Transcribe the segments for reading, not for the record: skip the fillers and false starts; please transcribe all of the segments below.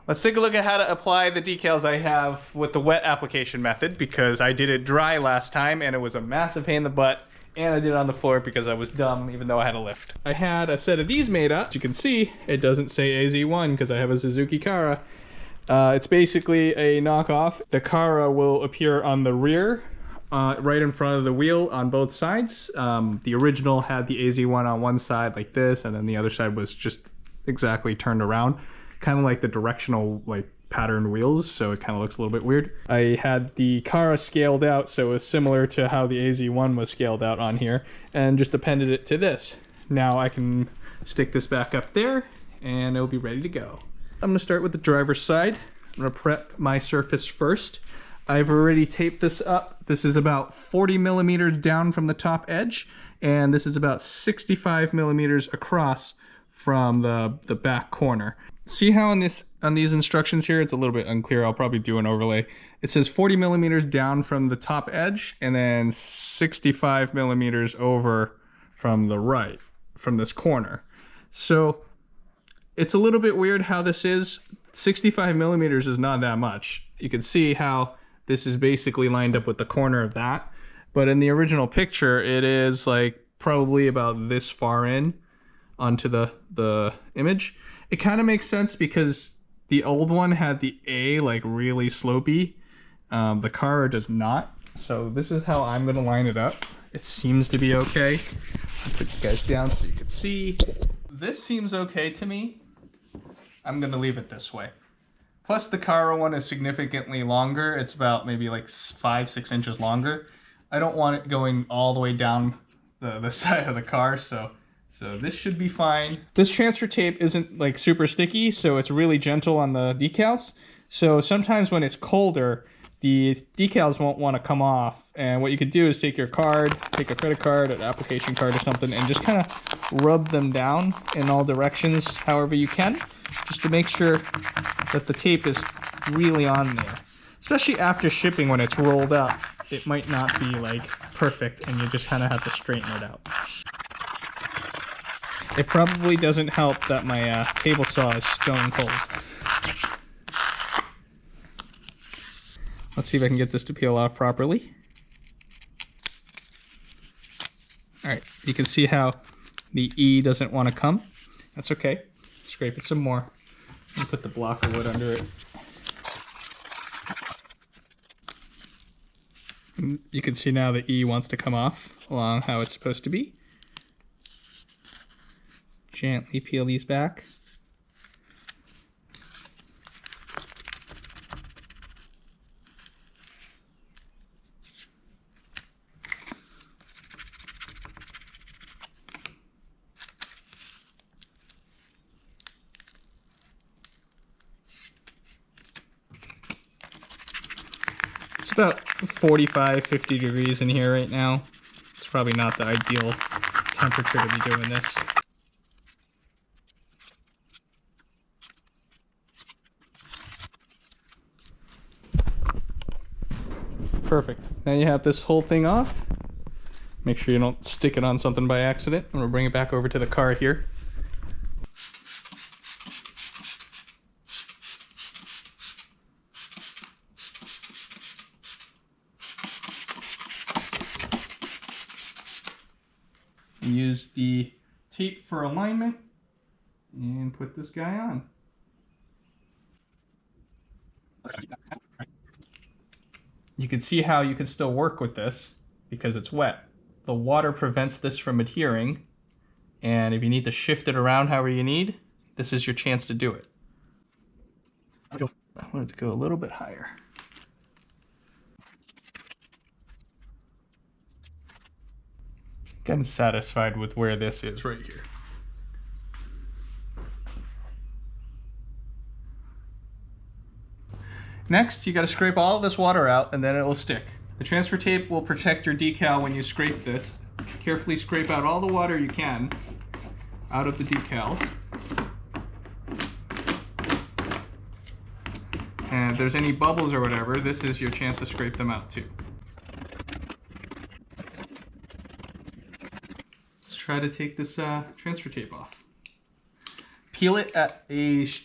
Let's take a look at how to apply the decals I have with the wet application method, because I did it dry last time and it was a massive pain in the butt, and I did it on the floor because I was dumb even though I had a lift. I had a set of these made up. As you can see, it doesn't say AZ-1 because I have a Suzuki Cara. It's basically a knockoff. The Cara will appear on the rear, right in front of the wheel on both sides. The original had the AZ-1 on one side like this, and then the other side was just exactly turned around. Kind of like the directional like patterned wheels, so it kind of looks a little bit weird. I had the Cara scaled out, so it was similar to how the AZ-1 was scaled out on here, and just appended it to this. Now I can stick this back up there and it'll be ready to go. I'm gonna start with the driver's side. I'm gonna prep my surface first. I've already taped this up. This is about 40 millimeters down from the top edge, and this is about 65 millimeters across from the back corner. See how on these instructions here, it's a little bit unclear. I'll probably do an overlay. It says 40 millimeters down from the top edge and then 65 millimeters over from the right, from this corner. So it's a little bit weird how this is. 65 millimeters is not that much. You can see how this is basically lined up with the corner of that. But in the original picture, it is like probably about this far in onto the image. It kind of makes sense because the old one had the A like really slopey. The Cara does not. So this is how I'm gonna line it up. It seems to be okay. I'll put you guys down so you can see. This seems okay to me. I'm gonna leave it this way. Plus the Cara one is significantly longer. It's about maybe like 5-6 inches longer. I don't want it going all the way down the side of the car, so this should be fine. This transfer tape isn't like super sticky, so it's really gentle on the decals. So sometimes when it's colder, the decals won't want to come off. And what you could do is take your card, take a credit card, an application card or something, and just kind of rub them down in all directions however you can, just to make sure that the tape is really on there. Especially after shipping, when it's rolled up, it might not be like perfect and you just kind of have to straighten it out. It probably doesn't help that my table saw is stone cold. Let's see if I can get this to peel off properly. Alright, you can see how the E doesn't want to come. That's okay. Scrape it some more. And put the block of wood under it. And you can see now the E wants to come off along how it's supposed to be. Gently peel these back. It's about 45-50 degrees in here right now. It's probably not the ideal temperature to be doing this. Perfect. Now you have this whole thing off. Make sure you don't stick it on something by accident. I'm gonna bring it back over to the car here. Use the tape for alignment and put this guy on. You can see how you can still work with this because it's wet. The water prevents this from adhering, and if you need to shift it around however you need, this is your chance to do it. I want it to go a little bit higher. I think I'm satisfied with where this is right here. Next, you got to scrape all of this water out and then it will stick. The transfer tape will protect your decal when you scrape this. Carefully scrape out all the water you can out of the decals. And if there's any bubbles or whatever, this is your chance to scrape them out too. Let's try to take this transfer tape off. peel it at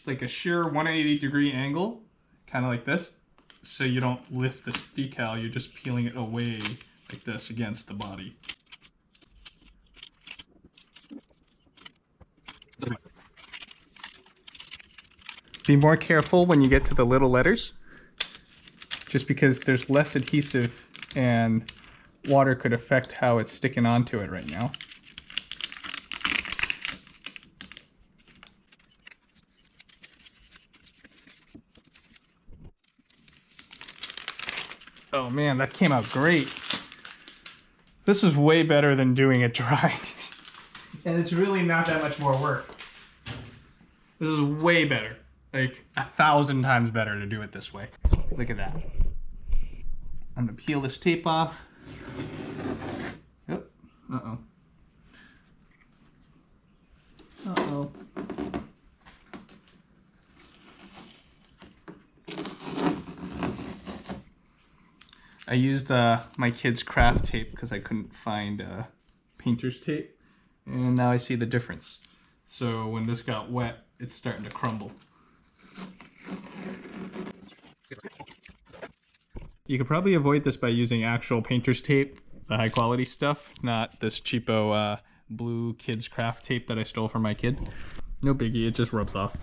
like a sheer 180-degree angle, kind of like this. So you don't lift this decal, you're just peeling it away like this against the body. Be more careful when you get to the little letters, just because there's less adhesive and water could affect how it's sticking onto it right now. Oh man, that came out great. This is way better than doing it dry. And it's really not that much more work. This is way better. Like 1,000 times better to do it this way. Look at that. I'm gonna peel this tape off. Yep. Uh-oh. Uh-oh. I used my kid's craft tape because I couldn't find painter's tape. And now I see the difference. So when this got wet, it's starting to crumble. You could probably avoid this by using actual painter's tape, the high quality stuff, not this cheapo blue kids craft tape that I stole from my kid. No biggie, it just rubs off.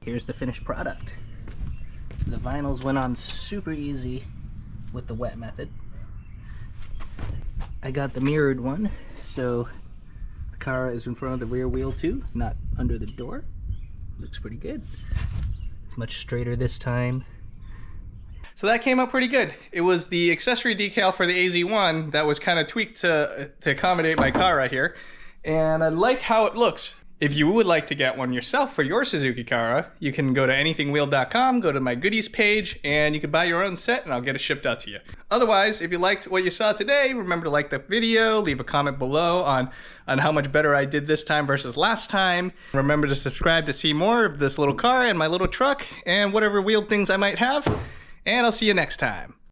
Here's the finished product. The vinyls went on super easy with the wet method. I got the mirrored one, so the Cara is in front of the rear wheel too, not under the door. Looks pretty good. It's much straighter this time. So that came out pretty good. It was the accessory decal for the AZ-1 that was kind of tweaked to accommodate my Cara here. And I like how it looks. If you would like to get one yourself for your Suzuki Cara, you can go to anythingwheel.com, go to my goodies page, and you can buy your own set and I'll get it shipped out to you. Otherwise, if you liked what you saw today, remember to like the video, leave a comment below on how much better I did this time versus last time. Remember to subscribe to see more of this little car and my little truck and whatever wheeled things I might have. And I'll see you next time.